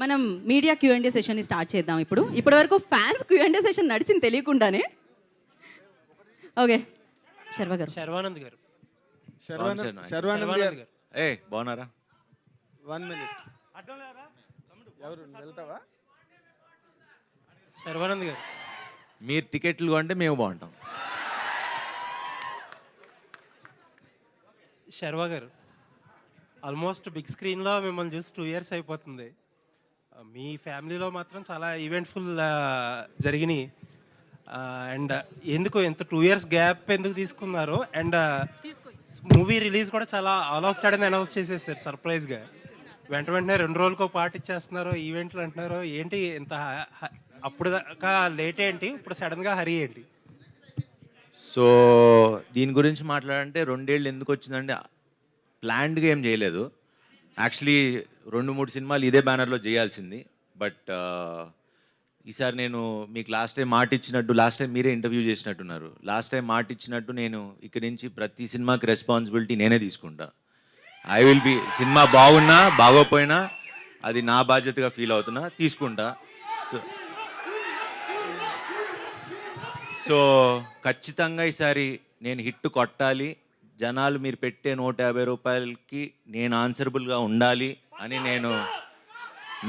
మనం media క్యూఎండే సెషన్ని start చేద్దాం ఇప్పుడు. ఇప్పటి వరకు ఫ్యాన్స్ క్యూఎండే సెషన్ నడిచింది తెలియకుండానే. ఓకే, శర్వ గారు. శర్వానంద్ గారు. శర్వానంద్ గారు. ఏ బాగున్నారా? 1 minute. ఎవరు వెళ్తావా? శర్వానంద్ గారు. మీరు టికెట్లు కొంటే మేము బాగుంటాం. శర్వా గారు, ఆల్మోస్ట్ బిగ్ స్క్రీన్లో మిమ్మల్ని చూసి 2 years అయిపోతుంది. మీ ఫ్యామిలీలో మాత్రం చాలా ఈవెంట్ఫుల్ జరిగినాయి. అండ్ ఎందుకు ఎంత 2 years గ్యాప్ ఎందుకు తీసుకున్నారు? అండ్ మూవీ రిలీజ్ కూడా చాలా ఆల్ ఆఫ్ సడన్ అనౌన్స్ చేసేసారు సర్ప్రైజ్గా. వెంటనే 2 రోజులకో పార్ట్ ఇచ్చేస్తున్నారు, ఈవెంట్లు అంటున్నారు. ఏంటి ఇంత అప్పుడు దాకా లేట్ ఏంటి, ఇప్పుడు సడన్గా హరీ ఏంటి? సో దీని గురించి మాట్లాడంటే 2 ఏళ్ళు ఎందుకు వచ్చిందంటే ప్లాన్డ్గా ఏం చేయలేదు. యాక్చువల్లీ 2-3 సినిమాలు ఇదే బ్యానర్లో చేయాల్సింది. బట్ ఈసారి నేను మీకు లాస్ట్ టైం మాట ఇచ్చినట్టు, లాస్ట్ టైం మీరే ఇంటర్వ్యూ చేసినట్టున్నారు, లాస్ట్ టైం మాట ఇచ్చినట్టు నేను ఇక్కడి నుంచి ప్రతి సినిమాకి రెస్పాన్సిబిలిటీ నేనే తీసుకుంటా. ఐ విల్ బి, సినిమా బాగున్నా బాగోపోయినా అది నా బాధ్యతగా ఫీల్ అవుతున్నా, తీసుకుంటా. సో ఖచ్చితంగా ఈసారి నేను హిట్ కొట్టాలి, జనాలు మీరు పెట్టే 150 రూపాయలకి నేను ఆన్సరబుల్గా ఉండాలి అని నేను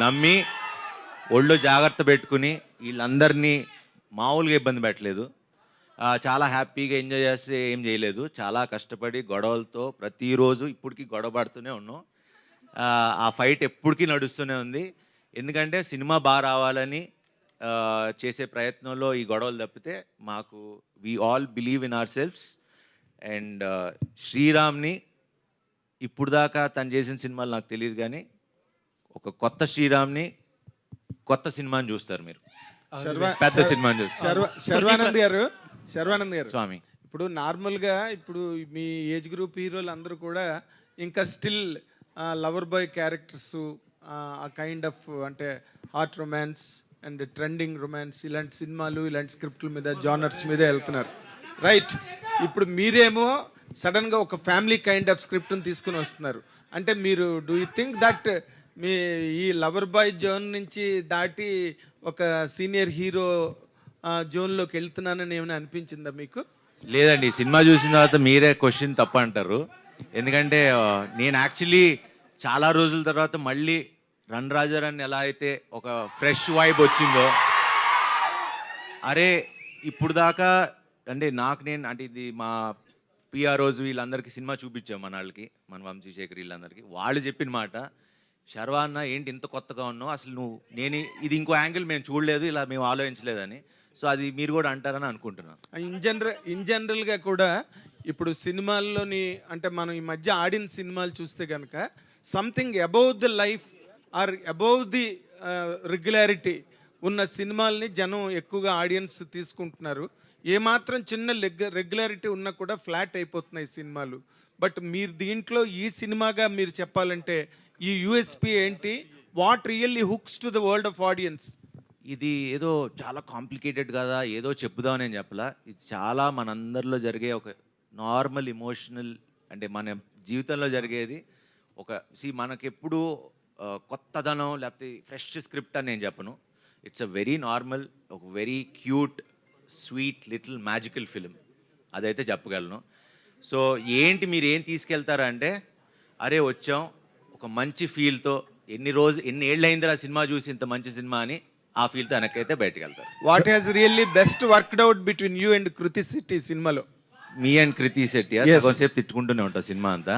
నమ్మి ఒళ్ళు జాగ్రత్త పెట్టుకుని వీళ్ళందరినీ మామూలుగా ఇబ్బంది పెట్టలేదు. చాలా హ్యాపీగా ఎంజాయ్ చేస్తే ఏం చేయలేదు. చాలా కష్టపడి గొడవలతో ప్రతిరోజు ఇప్పటికీ గొడవ పడుతూనే ఉన్నాం. ఆ ఫైట్ ఎప్పటికీ నడుస్తూనే ఉంది. ఎందుకంటే సినిమా బాగా రావాలని చేసే ప్రయత్నంలో ఈ గొడవలు తప్పితే మాకు we all believe in our selfs. And శ్రీరామ్ని ఇప్పుడు దాకా తను చేసిన సినిమాలు నాకు తెలియదు, కానీ ఒక కొత్త శ్రీరామ్ని, కొత్త సినిమాని చూస్తారు మీరు, పెద్ద సినిమాని చూస్తారు. శర్వానంద్ గారు స్వామి, ఇప్పుడు నార్మల్గా ఇప్పుడు మీ ఏజ్ గ్రూప్ హీరోలు అందరూ కూడా ఇంకా స్టిల్ లవర్ బాయ్ క్యారెక్టర్స్, ఆ కైండ్ ఆఫ్ అంటే heart romance and trending romance, ఇలాంటి సినిమాలు, ఇలాంటి స్క్రిప్ట్ల మీద, జానర్స్ మీద వెళ్తున్నారు, రైట్? ఇప్పుడు మీరేమో సడన్గా ఒక ఫ్యామిలీ కైండ్ ఆఫ్ స్క్రిప్ట్ని తీసుకుని వస్తున్నారు. అంటే మీరు డూ యూ థింక్ దట్ మీ ఈ లవర్ బాయ్ జోన్ నుంచి దాటి ఒక సీనియర్ హీరో జోన్లోకి వెళ్తున్నానని ఏమైనా అనిపించిందా మీకు? లేదండి, సినిమా చూసిన తర్వాత మీరే క్వశ్చన్ తప్ప అంటారు. ఎందుకంటే నేను యాక్చువల్లీ చాలా రోజుల తర్వాత మళ్ళీ రన్ రాజారాన్ని ఎలా అయితే ఒక ఫ్రెష్ వైబ్ వచ్చిందో, అరే ఇప్పుడు దాకా అంటే నేను అంటే ఇది మా పిఆర్ఓస్ వీళ్ళందరికీ సినిమా చూపించాం, మన వాళ్ళకి, మన వంశీశేఖర్ వీళ్ళందరికీ. వాళ్ళు చెప్పిన మాట, శర్వా అన్న ఏంటి ఇంత కొత్తగా ఉన్నావు, అసలు నేను ఇది ఇంకో యాంగిల్ మేము చూడలేదు, ఇలా మేము ఆలోచించలేదని. సో అది మీరు కూడా అంటారని అనుకుంటున్నాను. ఇన్ జనరల్గా కూడా ఇప్పుడు సినిమాల్లోని అంటే మనం ఈ మధ్య ఆడిన సినిమాలు చూస్తే కనుక something above the life or above the regularity ఉన్న సినిమాల్ని జనం ఎక్కువగా ఆడియన్స్ తీసుకుంటున్నారు. ఏమాత్రం చిన్న రెగ్యులారిటీ ఉన్నా కూడా ఫ్లాట్ అయిపోతున్నాయి సినిమాలు. బట్ మీరు దీంట్లో ఈ సినిమాగా మీరు చెప్పాలంటే ఈ యూఎస్పీ ఏంటి? What really hooks to the world of audience? ఇది ఏదో చాలా కాంప్లికేటెడ్ కదా, ఏదో చెప్పుదాం నేను చెప్పలా. ఇది చాలా మనందరిలో జరిగే ఒక నార్మల్ ఇమోషనల్, అంటే మన జీవితంలో జరిగేది. మనకెప్పుడు కొత్తదనం లేకపోతే ఫ్రెష్ స్క్రిప్ట్ అని నేను చెప్పను. ఇట్స్ అ వెరీ నార్మల్, ఒక very cute, sweet little magical film, అదైతే చెప్పగలను. సో ఏంటి మీరు ఏం తీసుకెళ్తారా అంటే, అరే వచ్చాం ఒక మంచి ఫీల్తో, ఎన్ని ఏళ్ళైందిరా సినిమా చూసి ఇంత మంచి సినిమా అని ఆ ఫీల్తో వెనకైతే బయటకు వెళ్తారు. What has really best worked out between you and Kriti Shetty సినిమాలో? మీ అండ్ కృతి శెట్టి కొంతసేపు తిట్టుకుంటూనే ఉంటాం సినిమా అంతా.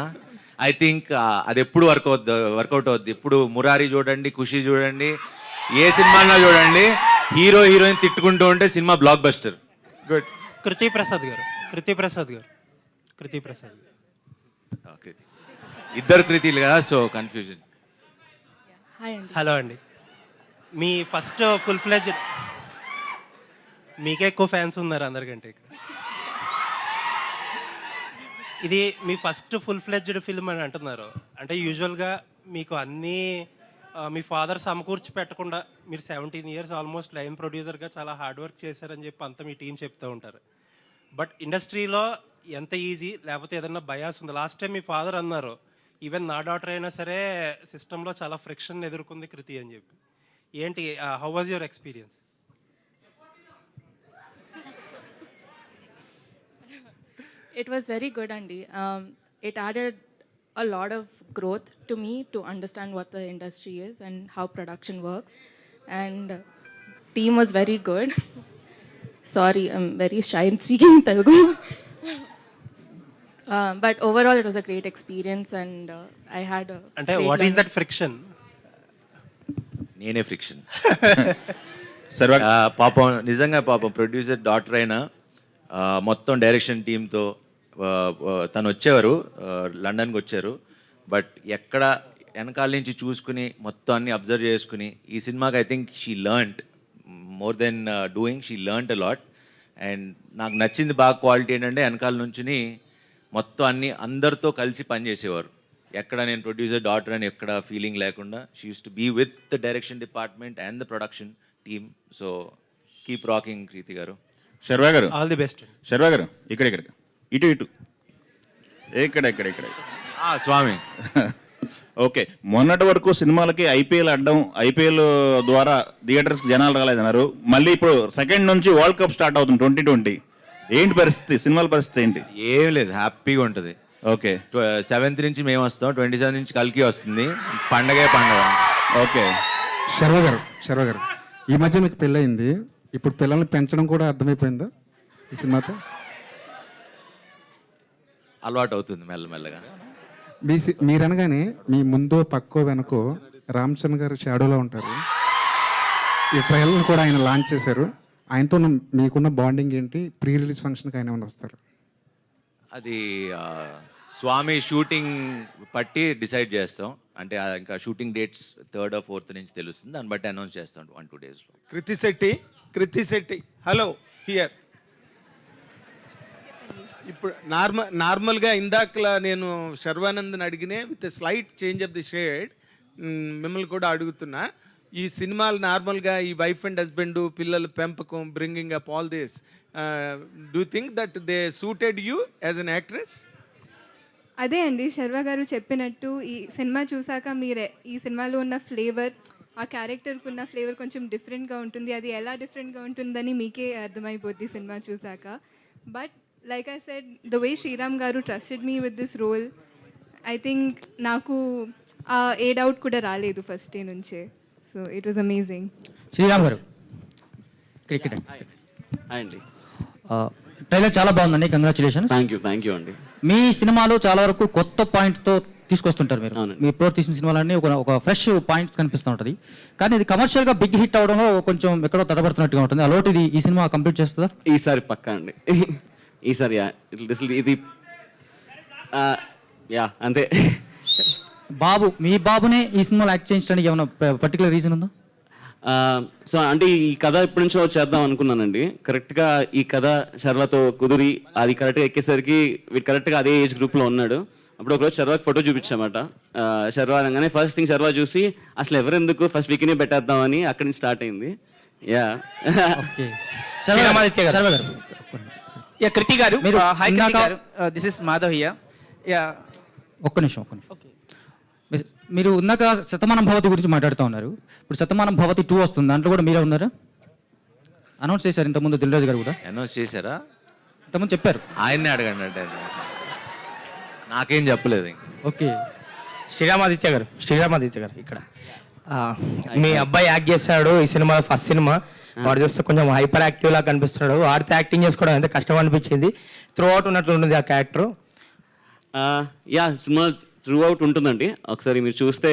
ఐ థింక్ అది ఎప్పుడు వర్కౌట్ అవుద్ది. ఇప్పుడు మురారి చూడండి, ఖుషి చూడండి, ఏ సినిమాలో చూడండి, హీరో హీరోయిన్ తిట్టుకుంటూ ఉంటే సినిమా బ్లాక్ బస్టర్. గుడ్. కృతి ప్రసాద్ గారు. ఇద్దరు కృతిలు కదా, సో కన్ఫ్యూజన్. హలో అండి, మీ ఫస్ట్ ఫుల్ ఫ్లెడ్జ్డ్, మీకే ఎక్కువ ఫ్యాన్స్ ఉన్నారు అందరికంటే ఇక్కడ. ఇది మీ ఫస్ట్ ఫుల్ ఫ్లెడ్జ్డ్ ఫిల్మ్ అని అంటున్నారు. అంటే యూజువల్గా మీకు అన్నీ మీ ఫాదర్ సమకూర్చి పెట్టకుండా మీరు 17 years ఆల్మోస్ట్ లైన్ ప్రొడ్యూసర్గా చాలా హార్డ్ వర్క్ చేశారని చెప్పి అంతా మీ టీం చెప్తూ ఉంటారు. బట్ ఇండస్ట్రీలో ఎంత ఈజీ, లేకపోతే ఏదన్నా బయాస్ ఉంది? లాస్ట్ టైం మీ ఫాదర్ అన్నారు, ఈవెన్ నా డాటర్ అయినా సరే సిస్టంలో చాలా ఫ్రిక్షన్ ఎదుర్కొంది కృతి అని చెప్పి. ఏంటి, how was your experience? It was very good, Andy. It added a lot of growth to me to understand what the industry is and how production works. And team was very good. Sorry, I'm very shy in speaking in Telugu. But overall, it was a great experience, and I had a. అంటే great what is learning. That friction? నేనే friction. సర్వ పాపం నిజంగా పాపం producer doctor అయినా మొత్తం direction టీంతో తను వచ్చేవారు, లండన్కి వచ్చారు. బట్ ఎక్కడ వెనకాల నుంచి చూసుకుని మొత్తం అన్ని అబ్జర్వ్ చేసుకుని ఈ సినిమాకి I think she learned more than doing, she learned a lot. And నాకు నచ్చింది బాగా క్వాలిటీ ఏంటంటే వెనకాల నుంచి మొత్తం అన్ని అందరితో కలిసి పనిచేసేవారు. ఎక్కడ నేను ప్రొడ్యూసర్ డాటర్ అని ఎక్కడ ఫీలింగ్ లేకుండా she use to be with the direction department and the production team. So keep rocking Kriti garu. Sharwa గారు, ఆల్ ది బెస్ట్. శర్వా గారు ఇక్కడ ఇక్కడ ఇటు ఇటు ఇక్కడ ఇక్కడ ఇక్కడ స్వామి. ఓకే, మొన్నటి వరకు సినిమాలకి ఐపీఎల్ అడ్డం, ఐపీఎల్ ద్వారా థియేటర్స్కి జనాలు రాలేదన్నారు. మళ్ళీ ఇప్పుడు సెకండ్ నుంచి వరల్డ్ కప్ స్టార్ట్ అవుతుంది 2020. ఏంటి పరిస్థితి, సినిమాల పరిస్థితి ఏంటి? ఏం లేదు, హ్యాపీగా ఉంటుంది. ఓకే 7th నుంచి మేము వస్తాం, 27 నుంచి కల్కి వస్తుంది. పండగే పండగ. ఓకే శర్వ గారు, ఈ మధ్య మీకు పెళ్ళయింది, ఇప్పుడు పిల్లల్ని పెంచడం కూడా అర్థమైపోయిందా ఈ సినిమాతో? అలవాటు అవుతుంది మెల్లమెల్లగా. మీరనగానే మీ ముందో పక్కో వెనకో రామ్ చరణ్ గారు షాడోలో ఉంటారు. ఈ ట్రైలర్ కూడా ఆయన లాంచ్ చేశారు. ఆయనతో మీకున్న బాండింగ్ ఏంటి? ప్రీ రిలీజ్ ఫంక్షన్కి ఆయన ఏమైనా వస్తారు? అది స్వామి షూటింగ్ పట్టి డిసైడ్ చేస్తాం. అంటే ఇంకా shooting dates 3rd or 4th నుంచి తెలుస్తుంది, దాన్ని బట్టి అనౌన్స్ చేస్తాం 1-2 daysలో. Krithi Shetty hello here. ఇప్పుడు నార్మల్గా ఇందాకలా నేను శర్వానంద్ని అడిగినే with slight change of the shade మిమ్మల్ని కూడా అడుగుతున్నా. ఈ సినిమాలు నార్మల్గా ఈ వైఫ్ అండ్ హస్బెండ్, పిల్లల పెంపకం, bringing up all this, do think that they suited you as an actress? అదే అండి, శర్వా గారు చెప్పినట్టు ఈ సినిమా చూసాక మీరే ఈ సినిమాలో ఉన్న ఫ్లేవర్, ఆ క్యారెక్టర్కి ఉన్న ఫ్లేవర్ కొంచెం డిఫరెంట్గా ఉంటుంది. అది ఎలా డిఫరెంట్గా ఉంటుందని మీకే అర్థమైపోద్ది సినిమా చూసాక. But like I said, the way Sriram garu trusted me with this role, I think నాకు ఏ డౌట్ కూడా రాలేదు ఫస్ట్ డే నుంచే. So it was amazing. Sriram garu ఇక్కడ అండి, ట్రైలర్ చాలా బాగుందండి, కంగ్రాచులేషన్స్. థ్యాంక్ యూ అండి. మీ సినిమాలో చాలా వరకు కొత్త పాయింట్స్తో తీసుకొస్తుంటారు మీరు. అవునండి. మీ ఇప్పుడు తీసిన సినిమాలన్నీ ఒక ఫ్రెష్ పాయింట్స్ కనిపిస్తూ ఉంటుంది. కానీ ఇది కమర్షియల్గా బిగ్ హిట్ అవడంలో కొంచెం ఎక్కడో తడబడుతున్నట్టుగా ఉంటుంది. అలాంటిది ఈ సినిమా కంప్లీట్ చేస్తుందా? ఈసారి పక్కా అండి. ఈసారి ఇది యా అంతే. మీ బాబునే ఈ సినిమాలో యాక్ట్ చేయించడానికి ఏమైనా పర్టికులర్ రీజన్ ఉందా? సో అంటే ఈ కథ ఎప్పటి నుంచో చేద్దాం అనుకున్నానండి. కరెక్ట్గా ఈ కథ శర్వాతో కుదిరి అది కరెక్ట్గా ఎక్కేసరికి వీడు కరెక్ట్గా అదే ఏజ్ గ్రూప్లో ఉన్నాడు. అప్పుడు ఒకరోజు శర్వాకి ఫోటో చూపించామాట. శర్వా అనగానే ఫస్ట్ థింగ్ శర్వా చూసి అసలు ఎవరెందుకు ఫస్ట్ వీక్నే పెట్టేద్దామని అక్కడి నుంచి స్టార్ట్ అయింది. యా ఓకే, కృతి గారు, మీరు హాయ్ కృతి ఇందాక- గారు, this is Madhav here. Yeah ఒక్క నిమిషం. మీరు ఇందాక శతమానం భవతి గురించి మాట్లాడుతూ ఉన్నారు. ఇప్పుడు శతమానం భవతి 2 వస్తుంది, దాంట్లో కూడా మీరే ఉన్నారు. అనౌన్స్ చేశారు ఇంతకుముందు దిల్ రాజు గారు కూడా. అనౌన్స్ చేశారా? ఇంతకుముందు చెప్పారు. ఆయన్నే అడగండి అంటే నాకేం చెప్పలేదు. ఓకే, శ్రీరామాదిత్య గారు ఇక్కడ మీ అబ్బాయి యాక్ట్ చేశాడు ఈ సినిమా, ఫస్ట్ సినిమా. వాడు చూస్తే కొంచెం హైపర్ యాక్టివ్ లా కనిపిస్తున్నాడు. వాడితో యాక్టింగ్ చేసుకోవడం ఎంత కష్టం అనిపించింది. త్రూ అవుట్ ఉన్నట్లు ఉంటుంది ఆ character. Yeah cinema through out ఉంటుందండి. ఒకసారి మీరు చూస్తే,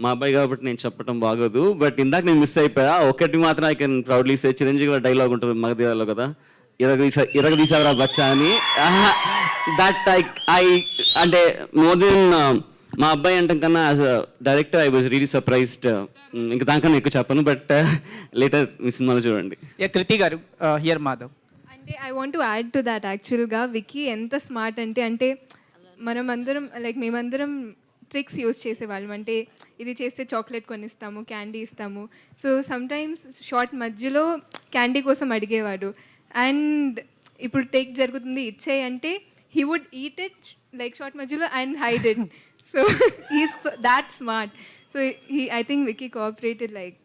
మా అబ్బాయి కాబట్టి నేను చెప్పడం బాగోదు, బట్ ఇందాక నేను మిస్ అయిపోయా. ఒకటి మాత్రం I can proudly say, Chiranjeevi dialogue ఉంటుంది మగధీరాలో కదా, ఇరగదీసావరా బచ్చా అని. దట్ ఐ అంటే మోర్ దెన్ మా అబ్బాయి అంటే కన్నా as a director I was really surprised. ఇంకా దానికన్నా ఎక్కువ చెప్పను, బట్ లేటర్ మీ సినిమాలో చూడండి. కృతి గారు హియర్ మాధవ్. అంటే I want to add to that. యాక్చువల్గా విక్కీ ఎంత స్మార్ట్ అంటే మేమందరం ట్రిక్స్ యూజ్ చేసేవాళ్ళం. అంటే ఇది చేస్తే చాక్లెట్ కొనిస్తాము, క్యాండీ ఇస్తాము. సో సమ్టైమ్స్ షార్ట్ మధ్యలో క్యాండీ కోసం అడిగేవాడు. అండ్ ఇప్పుడు టేక్ జరుగుతుంది, ఇచ్చేయి అంటే he would eat it like short మధ్యలో and hide it. So he's that smart. So I think Vicky cooperated like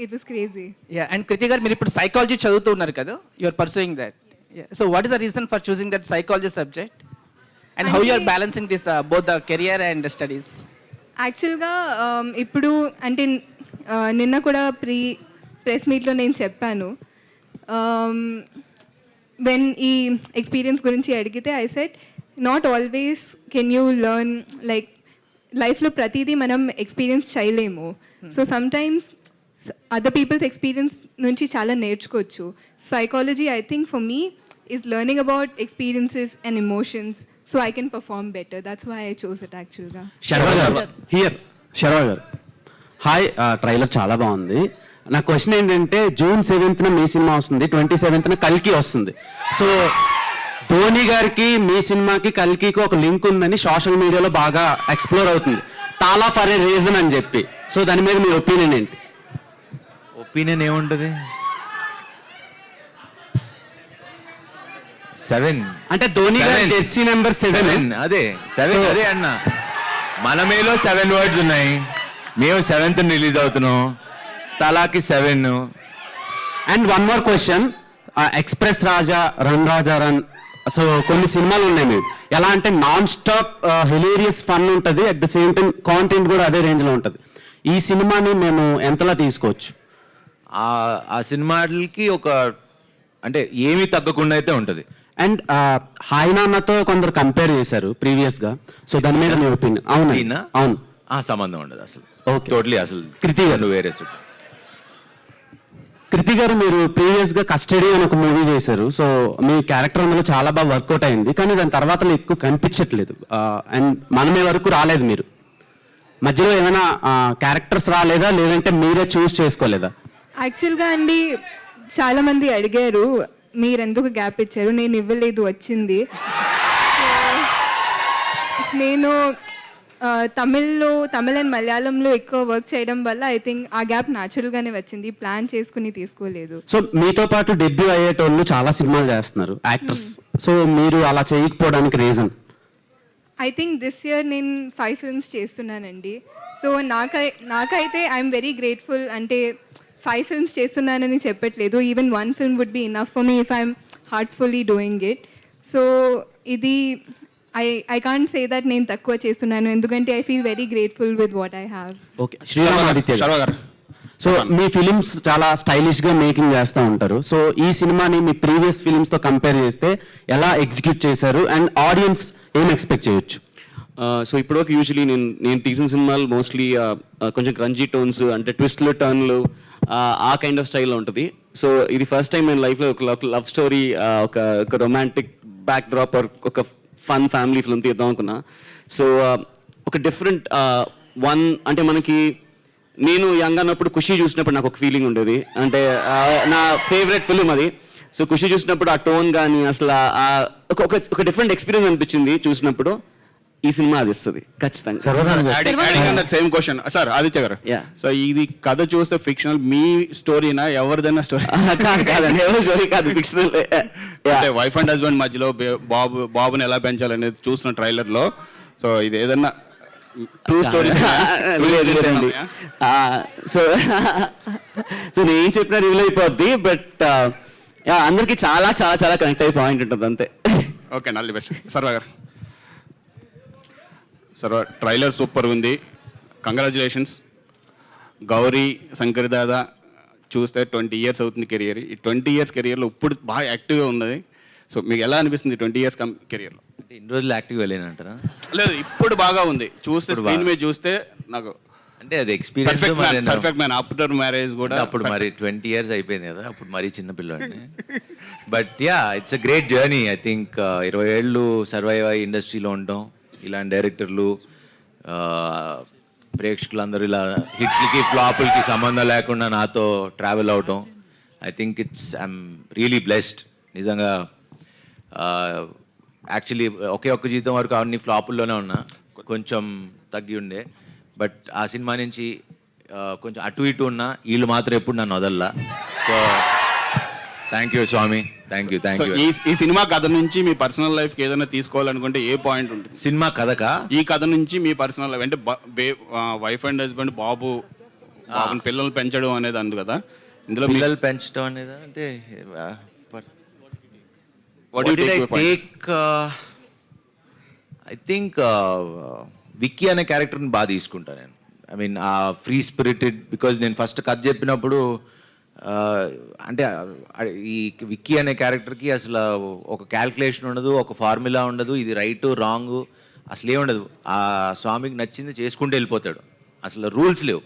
it was crazy. Yeah and Krithi garu మీరు ఇప్పుడు సైకాలజీ చదువుతున్నారు కదా you are pursuing that so what is the reason for choosing that psychology subject and how you are balancing this both the career and studies? యాక్చువల్గా ఇప్పుడు అంటే నిన్న కూడా press మీట్లో నేను చెప్పాను వెన్ ఈ ఎక్స్పీరియన్స్ గురించి అడిగితే I said not always can you learn like లైఫ్లో ప్రతిదీ మనం ఎక్స్పీరియన్స్ చేయలేము. So sometimes other people's experience నుంచి చాలా నేర్చుకోవచ్చు. Psychology I think for me is learning about experiences and emotions so I can perform better. That's why I chose it యాక్చువల్గా. శర్వ గారు hi, trailer చాలా బాగుంది. నా క్వశ్చన్ ఏంటంటే జూన్ 7th మీ cinema వస్తుంది, 27th కల్కి వస్తుంది. సో ధోని గారికి మీ సినిమాకి కల్కికి ఒక లింక్ ఉందని సోషల్ మీడియాలో బాగా ఎక్స్ప్లోర్ అవుతుంది, తాలా ఫర్ ఏ రీజన్ అని చెప్పి. సో దాని మీద మీ ఒపీనియన్ ఏంటి? ఒపీనియన్ ఏముంటుంది? 7 అంటే ధోని గారి జెర్సీ నెంబర్ 7 అదే 7 అదే అన్న. మన మేలో 7 వర్డ్స్ ఉన్నాయి, మేము 7th రిలీజ్ అవుతున్నాం, తలాకి 7. And one more question, express Raja, run Raja run, so కొన్ని సినిమాలు ఉన్నాయి మేము ఎలా అంటే నాన్ స్టాప్ హిలేరియస్ ఫన్ ఉంటుంది, at the same time content కూడా అదే రేంజ్లో ఉంటుంది. ఈ సినిమాని మేము ఎంతలా తీసుకోవచ్చు? ఆ సినిమాలకి ఒక అంటే ఏమీ తగ్గకుండా అయితే ఉంటుంది. అండ్ హాయ్ నాన్నతో కొందరు కంపేర్ చేశారు ప్రీవియస్గా, సో దాని మీద మీ ఒపీనియన్? అవును అవును, ఆ సంబంధం ఉండదు అసలు. ఓకే, టోటలీ అసలు కృతి గారు వేరే కృతి గారు మీరు ప్రీవియస్గా కస్టడీ అని ఒక మూవీ చేశారు. సో మీ క్యారెక్టర్ అందులో చాలా బాగా వర్కౌట్ అయింది, కానీ దాని తర్వాత ఎక్కువ కనిపించట్లేదు అండ్ మనమే వరకు రాలేదు. మీరు మధ్యలో ఏమైనా క్యారెక్టర్స్ రాలేదా, లేదంటే మీరే చూస్ చేసుకోలేదా? యాక్చువల్గా అండి చాలామంది అడిగారు మీరెందుకు గ్యాప్ ఇచ్చారు, నేను ఇవ్వలేదు, వచ్చింది. నేను తమిళ్ అండ్ మలయాళంలో ఎక్కువ వర్క్ చేయడం వల్ల ఐ థింక్ ఆ గ్యాప్ న్యాచురల్గానే వచ్చింది, ప్లాన్ చేసుకుని తీసుకోలేదు. సో మీతో పాటు డెబ్యూ అయ్యేటోళ్ళు చాలా సినిమాలు చేస్తున్నారు యాక్టర్స్, సో మీరు అలా చేయకపోవడానికి reason? I think this year నేను 5 films చేస్తున్నానండి. సో నాకైతే ఐఎమ్ వెరీ గ్రేట్ఫుల్. అంటే 5 films చేస్తున్నానని చెప్పట్లేదు, even 1 film would be enough for me if I'm heartfully doing it. So ఇది ఐ కాంట్ సే దట్ నేను తక్కువ చేస్తున్నాను, ఎందుకంటే I feel very grateful with what I have. Okay, Sriramaditya garu, so me films చాలా స్టైలిష్గా మేకింగ్ చేస్తూ ఉంటారు. సో ఈ సినిమాని మీ ప్రీవియస్ ఫిలిమ్స్తో కంపేర్ చేస్తే ఎలా ఎగ్జిక్యూట్ చేశారు అండ్ ఆడియన్స్ ఏం ఎక్స్పెక్ట్ చేయొచ్చు? సో ఇప్పటివరకు యూజువలీ నేను తీసిన సినిమాలు మోస్ట్లీ కొంచెం క్రంజీ టోన్స్ అంటే ట్విస్ట్లు టర్న్లు ఆ కైండ్ ఆఫ్ స్టైల్లో ఉంటుంది. సో ఇది ఫస్ట్ టైం నేను లైఫ్లో ఒక లవ్ స్టోరీ, ఒక రొమాంటిక్ బ్యాక్ డ్రాప్ ఒక ఫన్ ఫ్యామిలీ ఫిల్మ్ తీద్దాం అనుకున్నా. సో ఒక డిఫరెంట్ వన్ అంటే మనకి నేను యంగ్ అన్నప్పుడు ఖుషి చూసినప్పుడు నాకు ఒక ఫీలింగ్ ఉండేది, అంటే నా ఫేవరెట్ ఫిల్మ్ అది. సో ఖుషి చూసినప్పుడు ఆ టోన్ కానీ అసలు ఒక డిఫరెంట్ ఎక్స్పీరియన్స్ అనిపించింది చూసినప్పుడు. ఈ సినిమా అది ఇస్తుంది ఖచ్చితంగా. సేమ్ క్వశ్చన్ సార్ ఆదిత్య గారు. సో ఇది కథ చూస్తే ఫిక్షనల్, మీ స్టోరీనా ఎవరిదైనా స్టోరీ? కాదండి, ఎవరి స్టోరీ కాదు, ఫిక్షనల్. అంటే వైఫ్ అండ్ హస్బెండ్ మధ్యలో బాబుని ఎలా పెంచాలనేది చూసిన ట్రైలర్ లో. సో ఇది ఏదన్నా ట్రూ స్టోరీ? సో నేను ఏం చెప్పినా రివీల్ అయిపోద్ది, బట్ అందరికి చాలా చాలా చాలా కనెక్ట్ అయ్యే పాయింట్ ఉంటుంది అంతే. Okay, all the best. సర్వ గారు, సర్వ ట్రైలర్ సూపర్ ఉంది, కంగ్రాచులేషన్స్. గౌరీ శంకర్ దాదా చూస్తే 20 years అవుతుంది కెరియర్. ఈ 20 years కెరియర్లో ఇప్పుడు బాగా యాక్టివ్గా ఉన్నది. సో మీకు ఎలా అనిపిస్తుంది 20 years కెరియర్లో? అంటే ఇన్ని రోజులు యాక్టివ్గా లేనంటారా? లేదు, ఇప్పుడు బాగా ఉంది. చూస్తే స్క్రీన్ మీద చూస్తే నాకు అంటే అది experience. Perfect man after marriage కూడా. అప్పుడు మరి 20 years అయిపోయింది కదా, అప్పుడు మరీ చిన్నపిల్లాడిని. But yeah, it's a great journey. I think 20 ఏళ్ళు సర్వైవ్ అయ్యి ఇండస్ట్రీలో ఉండటం, ఇలాంటి డైరెక్టర్లు, ప్రేక్షకులందరూ ఇలా హిట్లకి ఫ్లాపులకి సంబంధం లేకుండా నాతో ట్రావెల్ అవటం, I think I'm really blessed నిజంగా. యాక్చువల్లీ ఒక్క జీతం వరకు అన్ని ఫ్లాపుల్లోనే ఉన్నా, కొంచెం తగ్గి ఉండే. బట్ ఆ సినిమా నుంచి కొంచెం అటు ఇటు ఉన్నా, వీళ్ళు మాత్రం ఎప్పుడు నన్ను వదల్లా. So thank you Swami, thank you, thank so you. ఈ సినిమా కథ నుంచి మీ పర్సనల్ లైఫ్కి ఏదైనా తీసుకోవాలనుకుంటే ఏ పాయింట్ ఉంటుంది? సినిమా కథకా? ఈ కథ నుంచి మీ పర్సనల్ లైఫ్ అంటే వైఫ్ అండ్ హస్బెండ్ బాబుని పిల్లలు పెంచడం అనేది అందు కదా, ఇందులో పిల్లలు పెంచడం అనేది అంటే What do you take your point? I think Vicky అనే క్యారెక్టర్ని బాగా తీసుకుంటాను నేను. ఐ మీన్ ఆ ఫ్రీ స్పిరిటెడ్, బికాజ్ నేను ఫస్ట్ కథ చెప్పినప్పుడు అంటే ఈ విక్కీ అనే క్యారెక్టర్కి అసలు ఒక క్యాల్కులేషన్ ఉండదు, ఒక ఫార్ములా ఉండదు, ఇది రైట్ రాంగ్ అసలు ఏముండదు. ఆ స్వామికి నచ్చింది చేసుకుంటూ వెళ్ళిపోతాడు, అసలు రూల్స్ లేవు,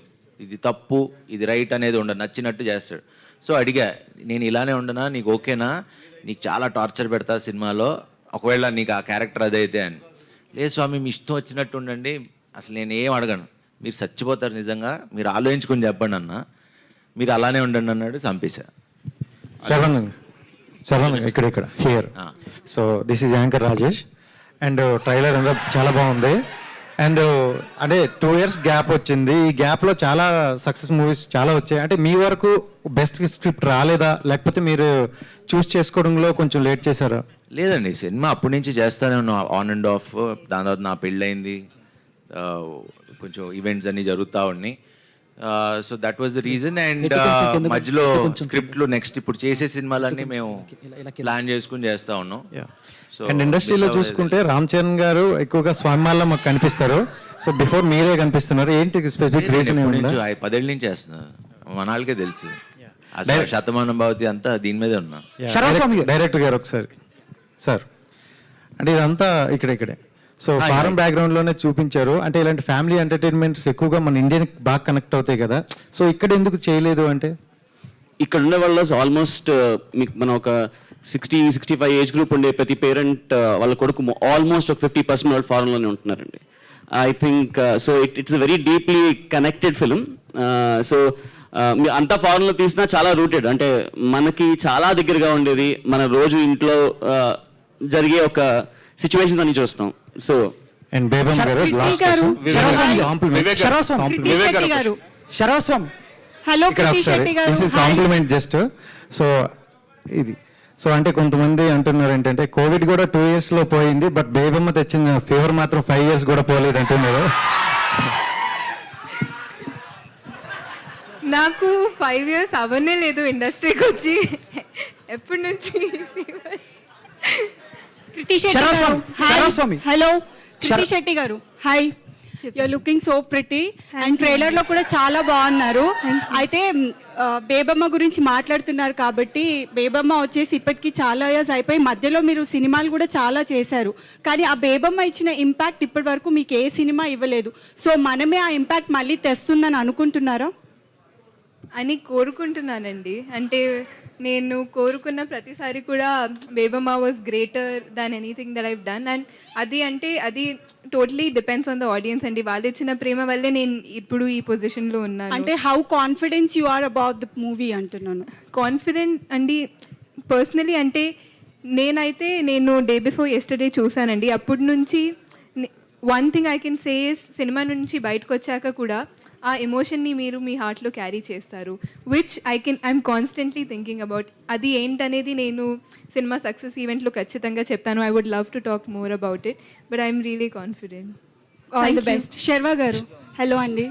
ఇది తప్పు ఇది రైట్ అనేది ఉండదు, నచ్చినట్టు చేస్తాడు. సో అడిగా, నేను ఇలానే ఉండనా, నీకు ఓకేనా, నీకు చాలా టార్చర్ పెడతా సినిమాలో, ఒకవేళ నీకు ఆ క్యారెక్టర్ అదైతే అని. లేదు స్వామి మీ ఇష్టం వచ్చినట్టు ఉండండి, అసలు నేను ఏం అడగను, మీరు చచ్చిపోతారు నిజంగా, మీరు ఆలోచించుకొని చెప్పండి అన్న, మీరు అలానే ఉండండి అన్నాడు, చంపేశా. శరవణ్ ఇక్కడ here. So this is anchor Rajesh and trailer అంతా చాలా బాగుంది. అండ్ అంటే 2 years గ్యాప్ వచ్చింది, ఈ గ్యాప్లో చాలా సక్సెస్ మూవీస్ చాలా వచ్చాయి. అంటే మీ వరకు బెస్ట్ స్క్రిప్ట్ రాలేదా, లేకపోతే మీరు చూస్ చేసుకోవడంలో కొంచెం లేట్ చేశారా? లేదండి, సినిమా అప్పటి నుంచి చేస్తానే ఉన్నా, ఆన్ అండ్ ఆఫ్. దాని తర్వాత నా పెళ్ళయింది, కొంచెం ఈవెంట్స్ అన్నీ జరుగుతూ ఉన్నాయి. So that was the reason. And మధ్యలో స్క్రిప్ట్లు నెక్స్ట్ ఇప్పుడు చేసే సినిమాలన్నీ మేము ప్లాన్ చేసుకుని చేస్తూ ఉన్నాం. సో అండ్ ఇండస్ట్రీలో చూసుకుంటే రామ్ చరణ్ గారు ఎక్కువగా స్వామిమాల్లో మాకు కనిపిస్తారు. సో బిఫోర్ మీరే కనిపిస్తున్నారు, ఏంటి స్పెసిఫిక్ రీజన్? 10 ఏళ్ళ నుంచి చేస్తున్నారు, మనాళ్ళకే తెలుసు. అసలు శతమానం భవతి అంతా దీని మీదే ఉన్నా. డైరెక్టర్ గారు ఒకసారి సార్, అంటే ఇదంతా ఇక్కడే సో ఫారెన్ బ్యాక్గ్రౌండ్లోనే చూపించారు. అంటే ఇలాంటి ఫ్యామిలీ ఎంటర్టైన్మెంట్స్ ఎక్కువగా మన ఇండియన్కి బాగా కనెక్ట్ అవుతాయి కదా, సో ఇక్కడ ఎందుకు చేయలేదు అంటే? ఇక్కడ ఉండే వాళ్ళు ఆల్మోస్ట్ మీకు మనం ఒక 60-65 ఏజ్ గ్రూప్ ఉండే ప్రతి పేరెంట్ వాళ్ళ కొడుకు ఆల్మోస్ట్ ఒక 50% వాళ్ళు ఫారెన్లోనే ఉంటున్నారండి. I think so it's very deeply connected film. So అంతా ఫారెన్లో తీసినా చాలా రూటెడ్, అంటే మనకి చాలా దగ్గరగా ఉండేది, మన రోజు ఇంట్లో జరిగే ఒక సిచ్యువేషన్స్ అన్ని చూస్తాం. సో అండ్ బేబమ్ గారు హలో కాంప్లిమెంట్ జస్ట్. సో ఇది సో అంటే కొంతమంది అంటున్నారు ఏంటంటే కోవిడ్ కూడా 2 years లో పోయింది, బట్ బేబమ్మ తెచ్చిన ఫీవర్ మాత్రం 5 years కూడా పోలేదు అంటున్నారు. నాకు 5 years అవనే లేదు ఇండస్ట్రీకి వచ్చి, ఎప్పటి నుంచి hello Krithi Shetty garu, hi, you're looking so pretty and ట్రైలర్లో కూడా చాలా బాగున్నారు. అయితే బేబమ్మ గురించి మాట్లాడుతున్నారు కాబట్టి, బేబమ్మ వచ్చేసి ఇప్పటికీ చాలా ఇయర్స్ అయిపోయి మధ్యలో మీరు సినిమాలు కూడా చాలా చేశారు, కానీ ఆ బేబమ్మ ఇచ్చిన ఇంపాక్ట్ ఇప్పటి వరకు మీకు ఏ సినిమా ఇవ్వలేదు. సో మనమే ఆ ఇంపాక్ట్ మళ్ళీ తెస్తుందని అనుకుంటున్నారా? అని కోరుకుంటున్నానండి. అంటే నేను కోరుకున్న ప్రతిసారి కూడా Bebamma was greater than anything that I've done. And అది totally depends on the audience అండి. వాళ్ళు ఇచ్చిన ప్రేమ వల్లే నేను ఇప్పుడు ఈ పొజిషన్లో ఉన్నాను. అంటే how confidence you are about the movie అంటున్నాను. కాన్ఫిడెంట్ అండి పర్సనలీ, అంటే నేను డే బిఫోర్ ఎస్టర్డే చూసానండి. అప్పటి నుంచి one thing I can say cinema నుంచి బయటకు వచ్చాక కూడా ఆ ఎమోషన్ని మీరు మీ హార్ట్లో క్యారీ చేస్తారు, which I'm constantly thinking about. అది ఏంటనేది నేను సినిమా సక్సెస్ ఈవెంట్లో ఖచ్చితంగా చెప్తాను. I would love to talk more about it, but I'm really confident. All the best. Sharva garu, hello అండి.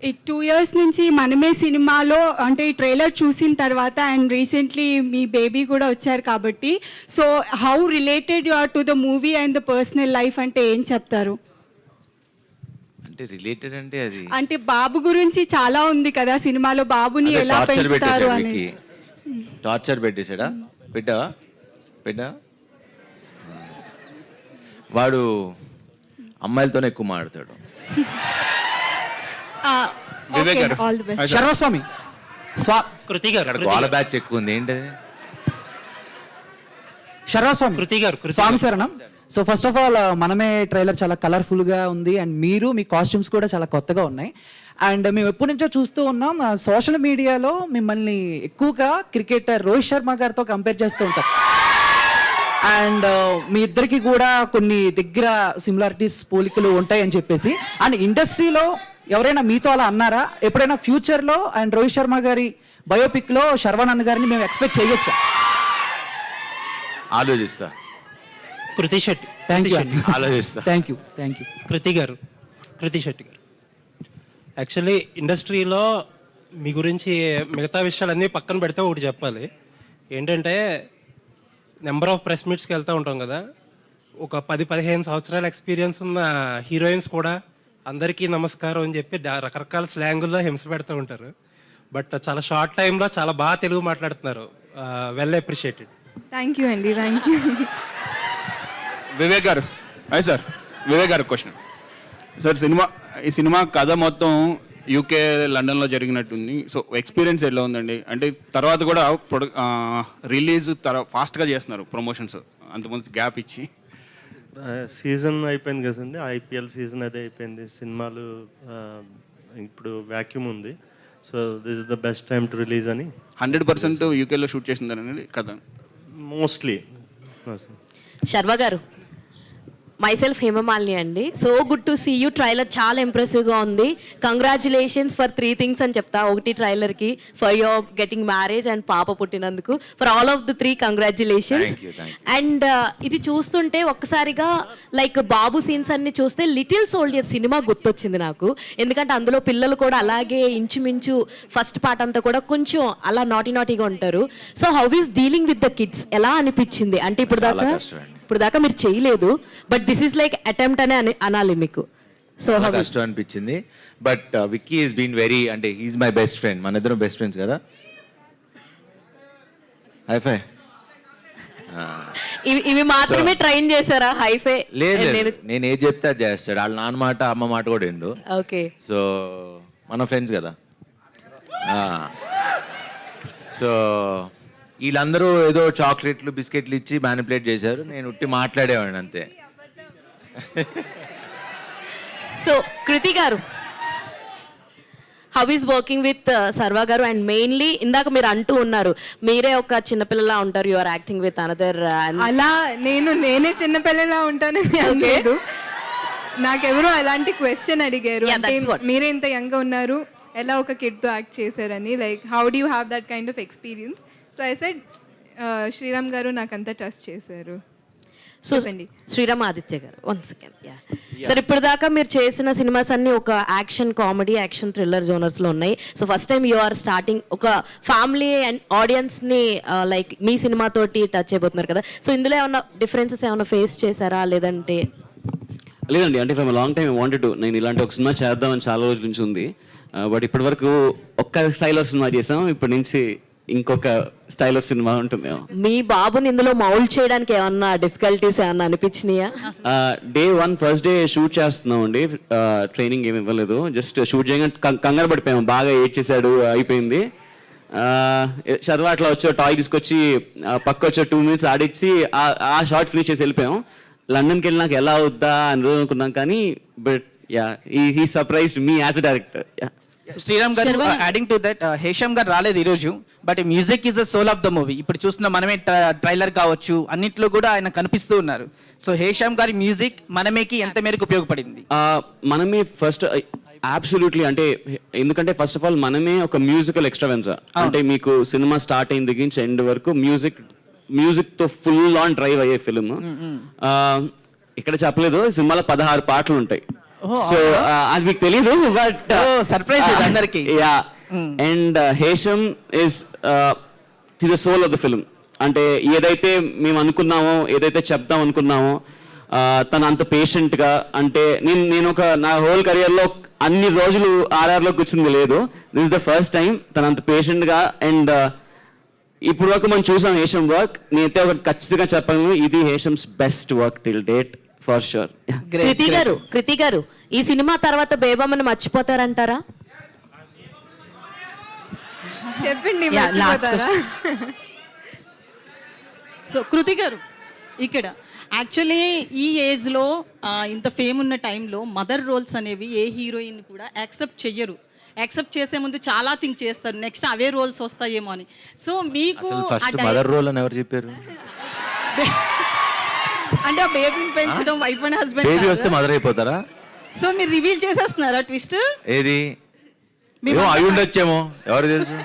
ఈ 2 years నుంచి మనమే సినిమాలో అంటే ఈ ట్రైలర్ చూసిన తర్వాత అండ్ రీసెంట్లీ మీ బేబీ కూడా వచ్చారు కాబట్టి, so how related you are to the movie and the personal life అంటే ఏం చెప్తారు? అంటే రిలేటెడ్ అంటే అది అంటే బాబు గురించి చాలా ఉంది కదా సినిమాలో, బాబుని ఎలా పెంచుతారు అని. టార్చర్ పెట్టేశాడా? పెట్టా వాడు అమ్మాయిలతోనే ఎక్కువ మాట్లాడతాడు. శర్వస్వామి కృతి గారు, అక్కడ గోల బ్యాచ్ ఎక్కువ ఉంది, ఏంటది? శర్వస్వామి కృతి గారు, స్వామి శరణం. So first of all Manamey trailer చాలా కలర్ఫుల్గా ఉంది అండ్ మీ కాస్ట్యూమ్స్ కూడా చాలా కొత్తగా ఉన్నాయి. అండ్ మేము ఎప్పటి నుంచో చూస్తూ ఉన్నాం, సోషల్ మీడియాలో మిమ్మల్ని ఎక్కువగా క్రికెటర్ రోహిత్ శర్మ గారితో కంపేర్ చేస్తూ ఉంటారు. అండ్ మీ ఇద్దరికి కూడా కొన్ని దగ్గర సిమిలారిటీస్ పోలికలు ఉంటాయని చెప్పేసి, అండ్ ఇండస్ట్రీలో ఎవరైనా మీతో అలా అన్నారా ఎప్పుడైనా ఫ్యూచర్లో? అండ్ రోహిత్ శర్మ గారి బయోపిక్లో శర్వానంద్ గారిని మేము ఎక్స్పెక్ట్ చేయొచ్చా? ఆలోచిస్తా. కృతి శెట్టి. థ్యాంక్ యూ ఆలోచిస్తా. Thank you. Krithi Shetty garu actually ఇండస్ట్రీలో మీ గురించి మిగతా విషయాలన్నీ పక్కన పెడితే ఒకటి చెప్పాలి. ఏంటంటే నెంబర్ ఆఫ్ ప్రెస్ మీట్స్కి వెళ్తూ ఉంటాం కదా, ఒక 10-15 సంవత్సరాల ఎక్స్పీరియన్స్ ఉన్న హీరోయిన్స్ కూడా అందరికీ నమస్కారం అని చెప్పి రకరకాల స్లాంగుల్లో హింస పెడుతూ ఉంటారు. బట్ చాలా షార్ట్ టైంలో చాలా బాగా తెలుగు మాట్లాడుతున్నారు. Well appreciated. థ్యాంక్ యూ అండి, థ్యాంక్ యూ. వివేక్ గారు, అయ్యి సార్, వివేక్ గారు క్వశ్చన్ సార్. ఈ సినిమా కథ మొత్తం యూకే లండన్లో జరిగినట్టుంది. సో ఎక్స్పీరియన్స్ ఎలా ఉందండి? అంటే తర్వాత కూడా రిలీజ్ ఫాస్ట్గా చేస్తున్నారు ప్రమోషన్స్, అంతకుముందు గ్యాప్ ఇచ్చి. సీజన్ అయిపోయింది కదండి, ఐపీఎల్ సీజన్ అదే అయిపోయింది. సినిమాలు ఇప్పుడు వ్యాక్యూమ్ ఉంది. So this is the best time to release అని 100% యూకేలో షూట్ చేసిందనండి కథ మోస్ట్లీ. శర్వ గారు, మైసెల్ఫ్ హేమమాలిని అండి. So good to see you. Trailer చాలా ఇంప్రెసివ్గా ఉంది. కంగ్రాచులేషన్స్ ఫర్ 3 things అని చెప్తా. ఒకటి ట్రైలర్కి for your getting marriage and పాప పుట్టినందుకు. For all of the 3 congratulations. And ఇది చూస్తుంటే ఒక్కసారిగా లైక్ బాబు సీన్స్ అన్ని చూస్తే లిటిల్ సోల్జర్ సినిమా గుర్తొచ్చింది నాకు. ఎందుకంటే అందులో పిల్లలు కూడా అలాగే ఇంచుమించు ఫస్ట్ పార్ట్ అంతా కూడా కొంచెం అలా నాటీగా ఉంటారు. So how is dealing with the kids ఎలా అనిపించింది? అంటే ఇప్పుడు దాకా మీరు చేయలేదు, but this is like attempt అనే అనాలి మీకు. సో కష్టం అనిపించింది. But Vicky is been very, అంటే హీఈస్ మై బెస్ట్ ఫ్రెండ్. మన ఇద్దరం బెస్ట్ ఫ్రెండ్స్ కదా. హైఫై ఇవి మాత్రమే ట్రైన్ చేశారా? హైఫై లేదు, నేను ఏది చెప్తే అది చేస్తాడు. వాళ్ళ నాన్న మాట అమ్మ మాట కూడా ఎండు. ఓకే, సో మన ఫ్రెండ్స్ కదా. సో వీళ్ళందరూ ఏదో చాక్లెట్లు బిస్కెట్లు ఇచ్చి మ్యానిపులేట్ చేశారు. నేను ఉట్టి మాట్లాడేవాడిని అంతే. సో కృతి గారు, హౌ ఈస్ వర్కింగ్ విత్ సర్వ గారు? అండ్ మెయిన్లీ ఇందాక మీరు అంటూ ఉన్నారు మీరే ఒక చిన్నపిల్లలా ఉంటారు, you are acting with another. అలా నేనే చిన్నపిల్లలా ఉంటానని అనలేదు. నాకెవరో అలాంటి క్వశ్చన్ అడిగారు, అంటే మీరే ఇంత యంగ్ ఉన్నారు, ఎలా ఒక కిడ్తో యాక్ట్ చేశారని. Like how do you have that kind of experience? So I said Sriram garu నాకంతా ట్రస్ట్ చేశారు. సో శ్రీరామ్ ఆదిత్య గారు, 1 second. సార్, ఇప్పుడు దాకా మీరు చేసిన సినిమాస్ అన్ని ఒక యాక్షన్ కామెడీ, యాక్షన్ థ్రిల్లర్ జోనర్స్లో ఉన్నాయి. So first time you are starting ఒక ఫ్యామిలీ అండ్ ఆడియన్స్ని లైక్ మీ సినిమాతోటి టచ్ అయిపోతున్నారు కదా. సో ఇందులో ఏమన్నా డిఫరెన్సెస్ ఏమైనా ఫేస్ చేశారా? లేదంటే లేదండి, అంటే from long time wanted to, నేను ఇలాంటి ఒక సినిమా చేద్దామని చాలా రోజుల నుంచి ఉంది. బట్ ఇప్పటి వరకు ఒక్క స్టైల్ ఆఫ్ సినిమా చేసాం, ఇప్పటి నుంచి ఇంకొక స్టైల్ ఆఫ్ సినిమా ఉంటుంది. మీ బాబుని ఇందులో మౌల్డ్ చేయడానికి ఏమన్నా డిఫికల్టీస్ ఏమన్నా అనిపించినాయా? డే 1 ఫస్ట్ డే షూట్ చేస్తున్నాం అండి, ట్రైనింగ్ ఏమి ఇవ్వలేదు. జస్ట్ షూట్ చేయగానే కంగారు పడిపోయాము, బాగా ఏడ్ చేశాడు, అయిపోయింది. చదువు అట్లా వచ్చి టాయ్ తీసుకొచ్చి పక్క వచ్చి 2 minutes ఆడిచ్చి ఆ షార్ట్ ఫినిష్ చేసి వెళ్ళిపోయాం. లండన్కి వెళ్ళి నాకు ఎలా అవుద్దా అని అనుకున్నాం, కానీ but he surprised me as a director. Sriram garu, adding to that, Hesham garu రాలేదు ఈరోజు, but music is the soul of the movie. ఇప్పుడు చూస్తున్న మనమే ట్రైలర్ కావచ్చు, అన్నిట్లో కూడా ఆయన కనిపిస్తూ ఉన్నారు. సో హేషమ్ గారి మ్యూజిక్ మనమేకి ఎంత మేరకు ఉపయోగపడింది? మనమే ఫస్ట్ అబ్సల్యూట్లీ, అంటే ఎందుకంటే ఫస్ట్ ఆఫ్ ఆల్ మనమే ఒక మ్యూజికల్ ఎక్స్ట్రావెన్సా. అంటే మీకు సినిమా స్టార్ట్ అయిన దగ్గర నుంచి ఎండ్ వరకు మ్యూజిక్ తో ఫుల్ ఆన్ డ్రైవ్ అయ్యే ఫిల్మ్. ఇక్కడ చెప్పలేదు, సినిమాలో 16 పాటలు ఉంటాయి. సో అది మీకు తెలీదు, బట్ సర్ప్రైజ్ అందరికి. Yeah, and Hesham is the soul of the film. అంటే ఏదైతే మేము అనుకున్నామో, ఏదైతే చెప్దాం అనుకున్నామో, తను అంత పేషెంట్గా, అంటే నేను ఒక నా హోల్ కెరియర్లో అన్ని రోజులు RRలో కూర్చుంది లేదు. This is the first time తను అంత పేషెంట్గా. అండ్ ఇప్పుడు వరకు మనం చూసాం హేషమ్ వర్క్, నేనైతే ఒకటి ఖచ్చితంగా చెప్పాను, ఇది Hesham's best work till date for sure. Krithi garu, ఈ సినిమా తర్వాత బేబమ్మని మర్చిపోతారంటారా? చెప్పండి. సో కృతి గారు, ఇక్కడ యాక్చువల్లీ ఈ ఏజ్లో ఇంత ఫేమ్ ఉన్న టైంలో మదర్ రోల్స్ అనేవి ఏ హీరోయిన్ కూడా యాక్సెప్ట్ చెయ్యరు. యాక్సెప్ట్ చేసే ముందు చాలా థింక్ చేస్తారు, నెక్స్ట్ అవే రోల్స్ వస్తాయేమో అని. సో మీకు మదర్ రోల్ అని ఎవరు చెప్పారు? అంటే ఆ బేబీని పెంచడం వైఫ్ అండ్ హస్బెండ్, బేబీ వస్తే మదర్ అయిపోతారా? సో మీరు రివీల్ చేసేస్తున్నారా ట్విస్ట్? ఏది అయి ఉండొచ్చేమో, ఎవరు తెలుసు.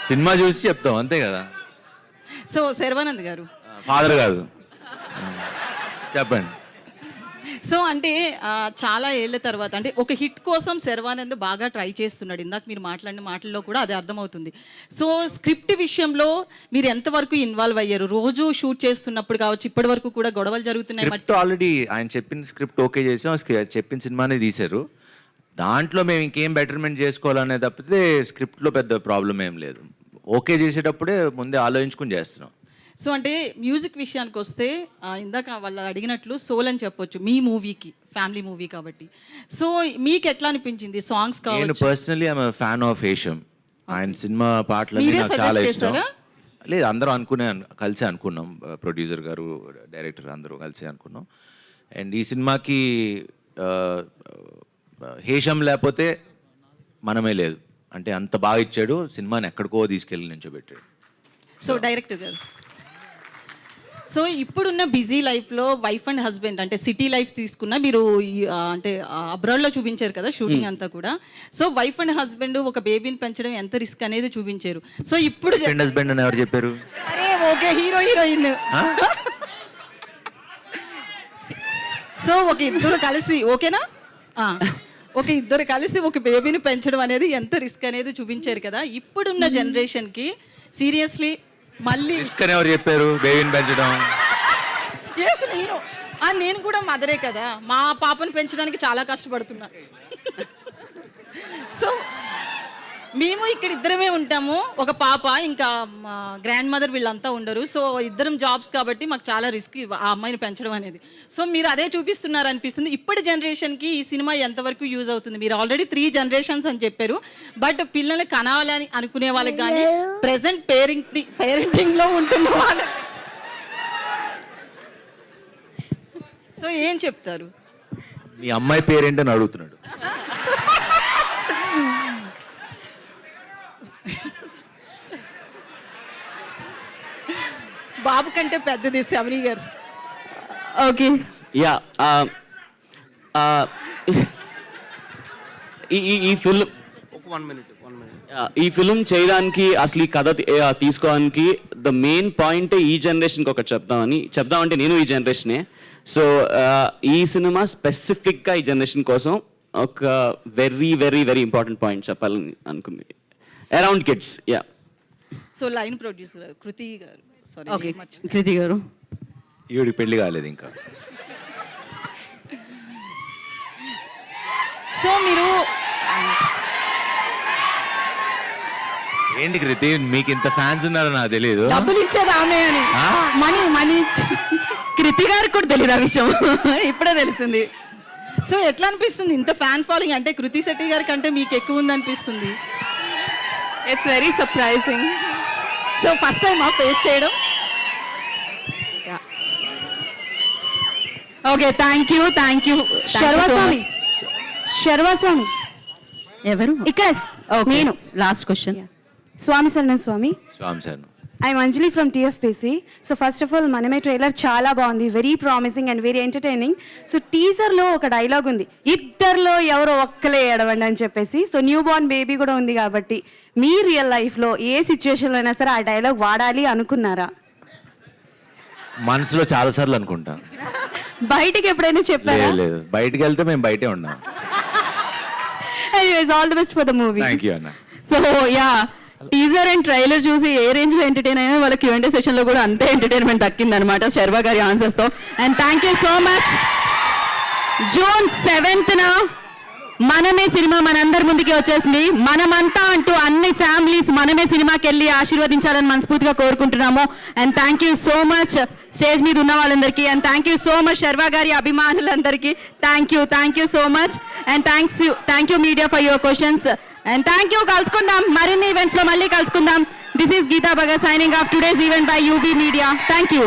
సినిమా చూసి చెప్తాం అంతే కదా. సో శర్వానంద్ గారు, ఫాదర్ కాదు. చెప్పండి. సో అంటే చాలా ఏళ్ళ తర్వాత అంటే ఒక హిట్ కోసం శర్వానంద్ బాగా ట్రై చేస్తున్నాడు. ఇందాక మీరు మాట్లాడిన మాటల్లో కూడా అది అర్థమవుతుంది. సో స్క్రిప్ట్ విషయంలో మీరు ఎంతవరకు ఇన్వాల్వ్ అయ్యారు? రోజు షూట్ చేస్తున్నప్పుడు కావచ్చు, ఇప్పటి వరకు కూడా గొడవలు జరుగుతున్నాయి. స్క్రిప్ట్ ఆల్రెడీ ఆయన చెప్పిన స్క్రిప్ట్ ఓకే చేసాం, చెప్పిన సినిమానే తీశారు. దాంట్లో మేము ఇంకేం బెటర్మెంట్ చేసుకోవాలనే తప్పితే స్క్రిప్ట్లో పెద్ద ప్రాబ్లం ఏం లేదు. ఓకే చేసేటప్పుడే ముందే ఆలోచించుకుని చేస్తున్నాం. సో అంటే మ్యూజిక్ విషయానికి వస్తే ఇందాక వాళ్ళు అడిగినట్లు సోల్ అని చెప్పొచ్చు మీ మూవీకి, ఫ్యామిలీ మూవీ కాబట్టి. సో మీకు ఎట్లా అనిపించింది సాంగ్స్ నేను కావచ్చు? Personally I'm fan of Hesham. ఆయన సినిమా పాటలు మీరే నాకు చాలా suggest ఇష్టం. చేశారా? లేదు, అందరం కలిసి అనుకున్నాం, ప్రొడ్యూసర్ గారు, డైరెక్టర్ అందరూ కలిసి అనుకున్నాం. అండ్ ఈ సినిమాకి హేషం లేకపోతే మనమే లేదు. అంటే అంత బాగా ఇచ్చాడు, సినిమాని ఎక్కడికో తీసుకెళ్ళి నించోబెట్టాడు. సో డైరెక్టర్ గారు, సో ఇప్పుడున్న బిజీ లైఫ్లో వైఫ్ అండ్ హస్బెండ్ అంటే సిటీ లైఫ్ తీసుకున్నా మీరు అంటే అబ్రాడ్లో చూపించారు కదా షూటింగ్ అంతా కూడా. సో వైఫ్ అండ్ హస్బెండ్ ఒక బేబీని పెంచడం ఎంత రిస్క్ అనేది చూపించారు. సో ఇప్పుడు హస్బెండ్ అని ఎవరు చెప్పారు? అరే ఓకే, హీరో హీరోయిన్. సో ఒక ఇద్దరు కలిసి ఓకేనా, ఒక ఇద్దరు కలిసి ఒక బేబీని పెంచడం అనేది ఎంత రిస్క్ అనేది చూపించారు కదా. ఇప్పుడున్న జనరేషన్కి సీరియస్లీ మళ్ళీ రిస్క్ అని ఎవరు చెప్పారు? బేబీని పెంచడం నేను కూడా మదరే కదా, మా పాపను పెంచడానికి చాలా కష్టపడుతున్నా. సో మేము ఇక్కడ ఇద్దరమే ఉంటాము, ఒక పాప, ఇంకా మా గ్రాండ్ మదర్ వీళ్ళంతా ఉండరు. సో ఇద్దరం జాబ్స్ కాబట్టి మాకు చాలా రిస్క్ ఆ అమ్మాయిని పెంచడం అనేది. సో మీరు అదే చూపిస్తున్నారు అనిపిస్తుంది. ఇప్పటి జనరేషన్కి ఈ సినిమా ఎంతవరకు యూజ్ అవుతుంది? మీరు ఆల్రెడీ 3 generations అని చెప్పారు, బట్ పిల్లల్ని కనాలని అనుకునే వాళ్ళకి కానీ ప్రెసెంట్ పేరెంటింగ్లో ఉంటున్న వాళ్ళకి సో ఏం చెప్తారు? మీ అమ్మాయి పేరేంటని అడుగుతున్నాడు. బాబు కంటే పెద్దది 7 years. ఓకే, యా ఈ ఫిల్మ్ ఈ ఫిల్మ్ చేయడానికి అసలు ఈ కథ తీసుకోవడానికి ద మెయిన్ పాయింట్ ఈ జనరేషన్కి ఒకటి చెప్దామంటే నేను ఈ జనరేషనే. సో ఈ సినిమా స్పెసిఫిక్గా ఈ జనరేషన్ కోసం ఒక very very very important point చెప్పాలని అనుకుంది, around kids. Yeah. So line producer Krithi garu, okay కృతి గారు. ఈవిడి పెళ్లి కాలేదు ఇంకా. సో మీరు ఏంటి కృతి, మీకు ఇంత ఫ్యాన్స్ ఉన్నారో నాకు తెలియదు. డబ్బులు ఇచ్చేది ఆమె అని, మనీ కృతి గారికి కూడా తెలియదు ఆ విషయం, ఇప్పుడే తెలిసింది. సో ఎట్లా అనిపిస్తుంది ఇంత ఫ్యాన్ ఫాలోయింగ్? అంటే కృతి శెట్టి గారి కంటే మీకు ఎక్కువ ఉంది అనిపిస్తుంది. It's very surprising. So first time face చేయడం. Okay, thank you. శర్వాస్వామి ఎవరు ఇక్కడ? నేను లాస్ట్ క్వశ్చన్. స్వామి శరణం Swami. Swami sir, I'm Anjali from TFPC. So first of all Manamey trailer చాలా బాగుంది, very promising and very entertaining. So టీజర్లో ఒక డైలాగ్ ఉంది, ఇద్దరిలో ఎవరో ఒక్కలే ఏడవండి అని చెప్పేసి. సో న్యూ బోర్న్ బేబీ కూడా ఉంది కాబట్టి మీ రియల్ లైఫ్లో ఏ సిచ్యువేషన్లో అయినా సరే ఆ డైలాగ్ వాడాలి అనుకున్నారా? మనసులో చాలా సార్లు అనుకుంటా. బయటికి ఎప్పుడైనా చెప్పారా? లేదు, బయటికి వెళ్తే మేము బయటే ఉన్నాం. Anyways, all the best for the movie. Thank you అన్న. So yeah, teaser and trailer చూసి ఏ రేంజ్ లో ఎంటర్టైన్ అయినా వాళ్ళ Q&A సెషన్ లో కూడా అంతే ఎంటర్టైన్మెంట్ దక్కింది అనమాట శర్వా గారి ఆన్సర్స్ తో. And thank you so much. June 7th మనమే సినిమా మనందరి ముందుకి వచ్చేసింది. మనమంతా అంటూ అన్ని ఫ్యామిలీస్ మనమే సినిమాకి వెళ్ళి ఆశీర్వదించాలని మనస్ఫూర్తిగా కోరుకుంటున్నాము. And thank you so much stage మీద ఉన్న వాళ్ళందరికీ. And thank you so much Sharwa garu అభిమానులందరికీ. Thank you so much. And thank you media for your questions. And thank you. కలుసుకుందాం మరిన్ని ఈవెంట్స్ లో, మళ్ళీ కలుసుకుందాం. This is Geetha Bhagat signing off today's event by UB media. Thank you.